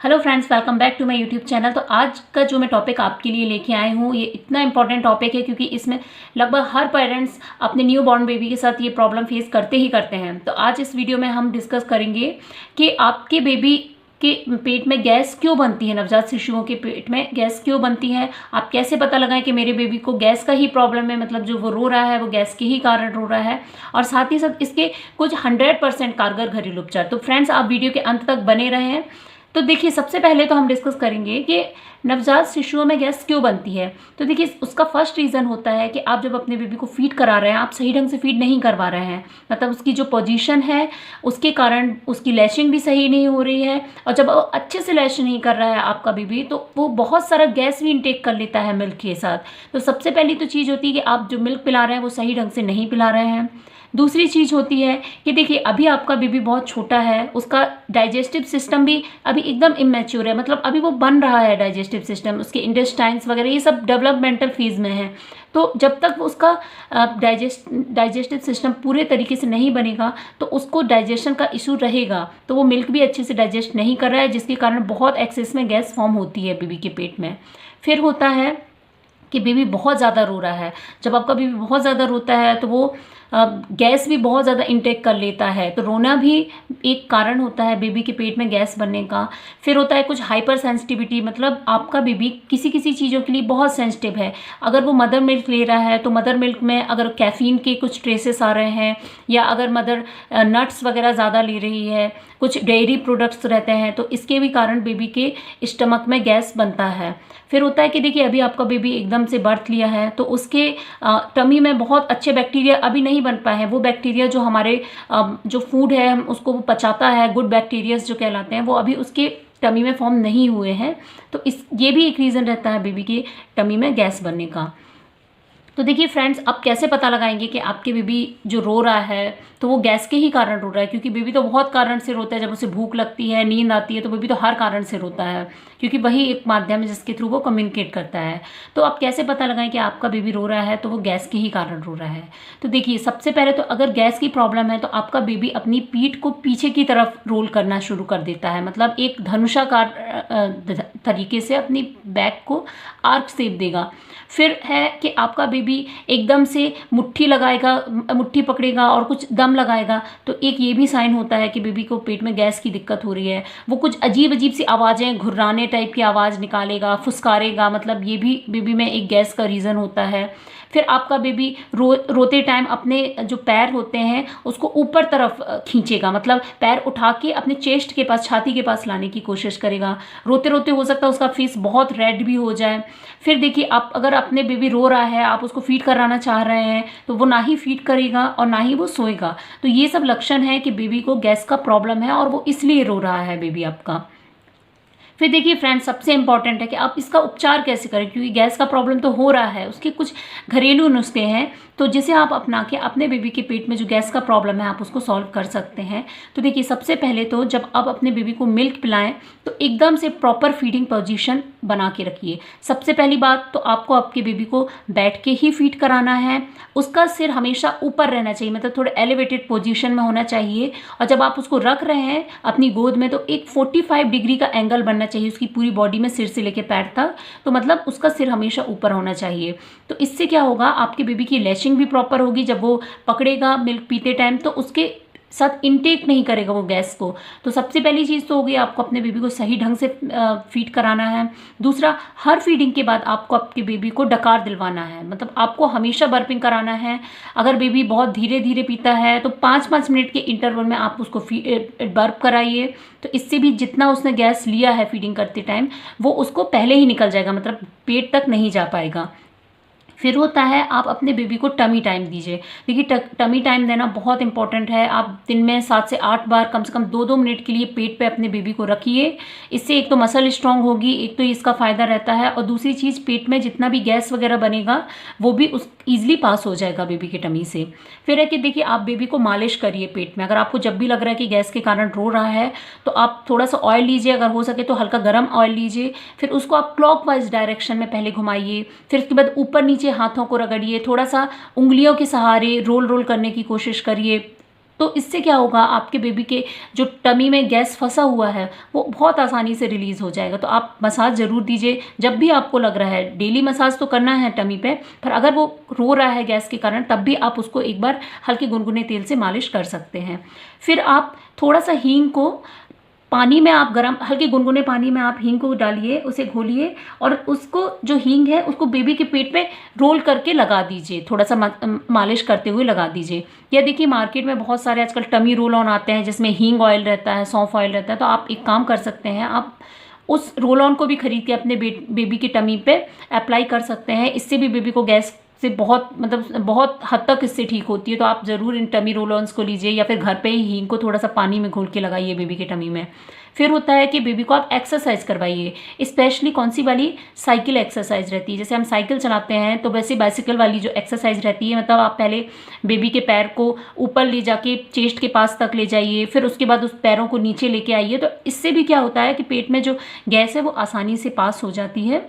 Hello friends, welcome back to my YouTube channel. तो आज का जो मैं टॉपिक आपके लिए लेके आई हूँ, ये इतना इंपॉर्टेंट टॉपिक है क्योंकि इसमें लगभग हर पेरेंट्स अपने न्यू बॉर्न बेबी के साथ ये प्रॉब्लम फेस करते ही करते हैं। तो आज इस वीडियो में हम डिस्कस करेंगे कि आपके बेबी के पेट में गैस क्यों बनती है, नवजात शिशुओं के पेट में गैस क्यों बनती है, आप कैसे पता लगाएं कि मेरे बेबी को गैस का ही प्रॉब्लम है, मतलब जो वो रो रहा है वो गैस के ही कारण रो रहा है, और साथ ही साथ इसके कुछ 100% कारगर घरेलू उपचार। तो फ्रेंड्स, आप वीडियो के अंत तक बने रहें। तो देखिए, सबसे पहले तो हम डिस्कस करेंगे कि नवजात शिशुओं में गैस क्यों बनती है। तो देखिए, उसका फर्स्ट रीज़न होता है कि आप जब अपने बेबी को फीड करा रहे हैं, आप सही ढंग से फीड नहीं करवा रहे हैं, मतलब उसकी जो पोजीशन है उसके कारण उसकी लैशिंग भी सही नहीं हो रही है, और जब वो अच्छे से लैश नहीं कर रहा है आपका बेबी, तो वो बहुत सारा गैस भी इंटेक कर लेता है मिल्क के साथ। तो सबसे पहली तो चीज़ होती है कि आप जो मिल्क पिला रहे हैं वो सही ढंग से नहीं पिला रहे हैं। दूसरी चीज़ होती है कि देखिए, अभी आपका बेबी बहुत छोटा है, उसका डाइजेस्टिव सिस्टम भी अभी एकदम इमेच्योर है, मतलब अभी वो बन रहा है डाइजेस्टिव सिस्टम, उसके इंटेस्टाइन्स वगैरह ये सब डेवलपमेंटल फेज में है। तो जब तक उसका डाइजेस्टिव सिस्टम पूरे तरीके से नहीं बनेगा तो उसको डाइजेशन का इशू रहेगा, तो वो मिल्क भी अच्छे से डाइजेस्ट नहीं कर रहा है, जिसके कारण बहुत एक्सेस में गैस फॉर्म होती है बेबी के पेट में। फिर होता है कि बेबी बहुत ज़्यादा रो रहा है। जब आपका बेबी बहुत ज़्यादा रोता है तो वो गैस भी बहुत ज़्यादा इंटेक कर लेता है, तो रोना भी एक कारण होता है बेबी के पेट में गैस बनने का। फिर होता है कुछ हाइपर सेंसिटिविटी, मतलब आपका बेबी किसी किसी चीज़ों के लिए बहुत सेंसिटिव है। अगर वो मदर मिल्क ले रहा है तो मदर मिल्क में अगर कैफीन के कुछ ट्रेसेस आ रहे हैं, या अगर मदर नट्स वगैरह ज़्यादा ले रही है, कुछ डेयरी प्रोडक्ट्स रहते हैं, तो इसके भी कारण बेबी के स्टमक में गैस बनता है। फिर होता है कि देखिए, अभी आपका बेबी एकदम से बर्थ लिया है तो उसके टमी में बहुत अच्छे बैक्टीरिया अभी नहीं बन पाए हैं। वो बैक्टीरिया जो हमारे जो फूड है हम उसको पचाता है, गुड बैक्टीरियाज जो कहलाते हैं, वो अभी उसके टमी में फॉर्म नहीं हुए हैं। तो ये भी एक रीज़न रहता है बेबी के टमी में गैस बनने का। तो देखिए फ्रेंड्स, आप कैसे पता लगाएंगे कि आपके बेबी जो रो रहा है तो वो गैस के ही कारण रो रहा है, क्योंकि बेबी तो बहुत कारण से रोता है। जब उसे भूख लगती है, नींद आती है, तो बेबी तो हर कारण से रोता है, क्योंकि वही एक माध्यम है जिसके थ्रू वो कम्युनिकेट करता है। तो आप कैसे पता लगाएं कि आपका बेबी रो रहा है तो वो गैस के ही कारण रो रहा है। तो देखिए, सबसे पहले तो अगर गैस की प्रॉब्लम है तो आपका बेबी अपनी पीठ को पीछे की तरफ रोल करना शुरू कर देता है, मतलब एक धनुषाकार तरीके से अपनी बैक को आर्क शेप देगा। फिर है कि आपका बेबी एकदम से मुट्ठी लगाएगा, मुट्ठी पकड़ेगा और कुछ दम लगाएगा, तो एक ये भी साइन होता है कि बेबी को पेट में गैस की दिक्कत हो रही है। वो कुछ अजीब अजीब सी आवाज़ें, घुर्राने टाइप की आवाज़ निकालेगा, फुसकारेगा, मतलब ये भी बेबी में एक गैस का रीज़न होता है। फिर आपका बेबी रोते टाइम अपने जो पैर होते हैं उसको ऊपर तरफ खींचेगा, मतलब पैर उठा के अपने चेस्ट के पास, छाती के पास लाने की कोशिश करेगा। रोते रोते हो सकता है उसका फेस बहुत रेड भी हो जाए। फिर देखिए, आप अगर अपने बेबी रो रहा है, आप उसको फीड कराना चाह रहे हैं, तो वो ना ही फीड करेगा और ना ही वो सोएगा। तो ये सब लक्षण है कि बेबी को गैस का प्रॉब्लम है और वो इसलिए रो रहा है बेबी आपका। फिर देखिए फ्रेंड्स, सबसे इंपॉर्टेंट है कि आप इसका उपचार कैसे करें, क्योंकि गैस का प्रॉब्लम तो हो रहा है, उसके कुछ घरेलू नुस्खे हैं तो जिसे आप अपना के अपने बेबी के पेट में जो गैस का प्रॉब्लम है आप उसको सॉल्व कर सकते हैं। तो देखिए, सबसे पहले तो जब आप अपने बेबी को मिल्क पिलाएं तो एकदम से प्रॉपर फीडिंग पोजीशन बना के रखिए। सबसे पहली बात तो आपको आपके बेबी को बैठ के ही फीड कराना है। उसका सिर हमेशा ऊपर रहना चाहिए, मतलब थोड़े एलिवेटेड पोजीशन में होना चाहिए, और जब आप उसको रख रहे हैं अपनी गोद में तो एक 45 डिग्री का एंगल बनना चाहिए उसकी पूरी बॉडी में, सिर से लेकर पैर तक। तो मतलब उसका सिर हमेशा ऊपर होना चाहिए। तो इससे क्या होगा, आपके बेबी की लैशिंग भी प्रॉपर होगी। जब वो पकड़ेगा मिल्क पीते टाइम तो उसके साथ इनटेक नहीं करेगा वो गैस को। तो सबसे पहली चीज़ तो होगी, आपको अपने बेबी को सही ढंग से फीड कराना है। दूसरा, हर फीडिंग के बाद आपको आपके बेबी को डकार दिलवाना है, मतलब आपको हमेशा बर्पिंग कराना है। अगर बेबी बहुत धीरे धीरे पीता है तो 5-5 मिनट के इंटरवल में आप उसको बर्प कराइए। तो इससे भी जितना उसने गैस लिया है फीडिंग करते टाइम वो उसको पहले ही निकल जाएगा, मतलब पेट तक नहीं जा पाएगा। फिर होता है, आप अपने बेबी को टमी टाइम दीजिए। देखिए, टमी टाइम देना बहुत इंपॉर्टेंट है। आप दिन में 7 से 8 बार कम से कम 2-2 मिनट के लिए पेट पे अपने बेबी को रखिए। इससे एक तो मसल स्ट्रांग होगी, एक तो इसका फ़ायदा रहता है, और दूसरी चीज़ पेट में जितना भी गैस वगैरह बनेगा वो भी उस ईजिली पास हो जाएगा बेबी के टमी से। फिर है कि देखिए, आप बेबी को मालिश करिए पेट में। अगर आपको जब भी लग रहा है कि गैस के कारण रो रहा है तो आप थोड़ा सा ऑयल लीजिए, अगर हो सके तो हल्का गर्म ऑयल लीजिए। फिर उसको आप क्लॉकवाइज डायरेक्शन में पहले घुमाइए, फिर उसके बाद ऊपर नीचे हाथों को रगड़िए, थोड़ा सा उंगलियों के सहारे रोल रोल करने की कोशिश करिए। तो इससे क्या होगा, आपके बेबी के जो टमी में गैस फंसा हुआ है वो बहुत आसानी से रिलीज़ हो जाएगा। तो आप मसाज ज़रूर दीजिए जब भी आपको लग रहा है। डेली मसाज तो करना है टमी पे, पर अगर वो रो रहा है गैस के कारण तब भी आप उसको एक बार हल्के गुनगुने तेल से मालिश कर सकते हैं। फिर आप थोड़ा सा हींग को पानी में, आप गर्म हल्के गुनगुने पानी में आप हींग को डालिए, उसे घोलिए और उसको जो हींग है उसको बेबी के पेट पे रोल करके लगा दीजिए, थोड़ा सा मालिश करते हुए लगा दीजिए। या देखिए मार्केट में बहुत सारे आजकल टमी रोल ऑन आते हैं जिसमें हींग ऑयल रहता है, सौंफ ऑयल रहता है। तो आप एक काम कर सकते हैं, आप उस रोल ऑन को भी खरीद के अपने बेबी की टमी पे अप्लाई कर सकते हैं। इससे भी बेबी को गैस से बहुत बहुत हद तक इससे ठीक होती है। तो आप ज़रूर इन टमी रोल ऑन्स को लीजिए या फिर घर पे ही हींग को थोड़ा सा पानी में घोल के लगाइए बेबी के टमी में। फिर होता है कि बेबी को आप एक्सरसाइज करवाइए, स्पेशली कौन सी वाली, साइकिल एक्सरसाइज रहती है। जैसे हम साइकिल चलाते हैं तो वैसे बाइसिकल वाली जो एक्सरसाइज रहती है, मतलब आप पहले बेबी के पैर को ऊपर ले जाके चेस्ट के पास तक ले जाइए, फिर उसके बाद उस पैरों को नीचे लेके आइए। तो इससे भी क्या होता है कि पेट में जो गैस है वो आसानी से पास हो जाती है।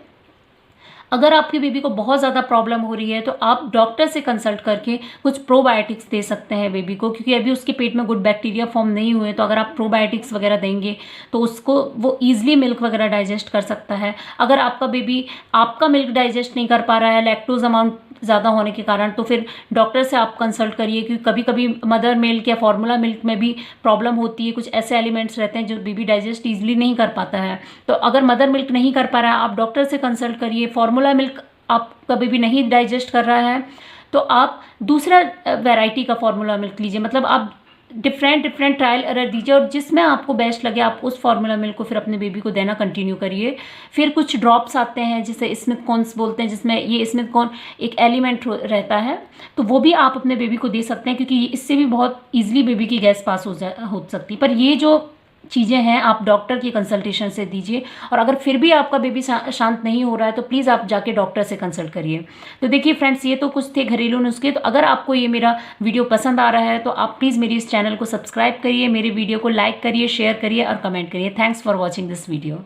अगर आपके बेबी को बहुत ज़्यादा प्रॉब्लम हो रही है तो आप डॉक्टर से कंसल्ट करके कुछ प्रोबायोटिक्स दे सकते हैं बेबी को, क्योंकि अभी उसके पेट में गुड बैक्टीरिया फॉर्म नहीं हुए। तो अगर आप प्रोबायोटिक्स वगैरह देंगे तो उसको वो ईजिली मिल्क वगैरह डाइजेस्ट कर सकता है। अगर आपका बेबी आपका मिल्क डाइजेस्ट नहीं कर पा रहा है लैक्टोज अमाउंट ज़्यादा होने के कारण, तो फिर डॉक्टर से आप कंसल्ट करिए, क्योंकि कभी कभी मदर मिल्क या फार्मूला मिल्क में भी प्रॉब्लम होती है। कुछ ऐसे एलिमेंट्स रहते हैं जो बेबी डाइजेस्ट ईजिली नहीं कर पाता है। तो अगर मदर मिल्क नहीं कर पा रहा है आप डॉक्टर से कंसल्ट करिए। फार्मूला मिल्क आपका बेबी नहीं डाइजेस्ट कर रहा है तो आप दूसरा वैरायटी का फार्मूला मिल्क लीजिए। मतलब आप डिफरेंट ट्रायल एरर दीजिए और जिसमें आपको बेस्ट लगे आप उस फार्मूला मिल्क को फिर अपने बेबी को देना कंटिन्यू करिए। फिर कुछ ड्रॉप्स आते हैं जिसे स्मिथ कॉर्न्स बोलते हैं, जिसमें ये स्मिथ कॉर्न एक एलिमेंट रहता है, तो वो भी आप अपने बेबी को दे सकते हैं, क्योंकि इससे भी बहुत ईजिली बेबी की गैस पास हो सकती है। पर ये जो चीज़ें हैं आप डॉक्टर की कंसल्टेशन से दीजिए। और अगर फिर भी आपका बेबी शांत नहीं हो रहा है तो प्लीज़ आप जाके डॉक्टर से कंसल्ट करिए। तो देखिए फ्रेंड्स, ये तो कुछ थे घरेलू नुस्खे। तो अगर आपको ये मेरा वीडियो पसंद आ रहा है तो आप प्लीज़ मेरी इस चैनल को सब्सक्राइब करिए, मेरे वीडियो को लाइक करिए, शेयर करिए और कमेंट करिए। Thanks for watching this video.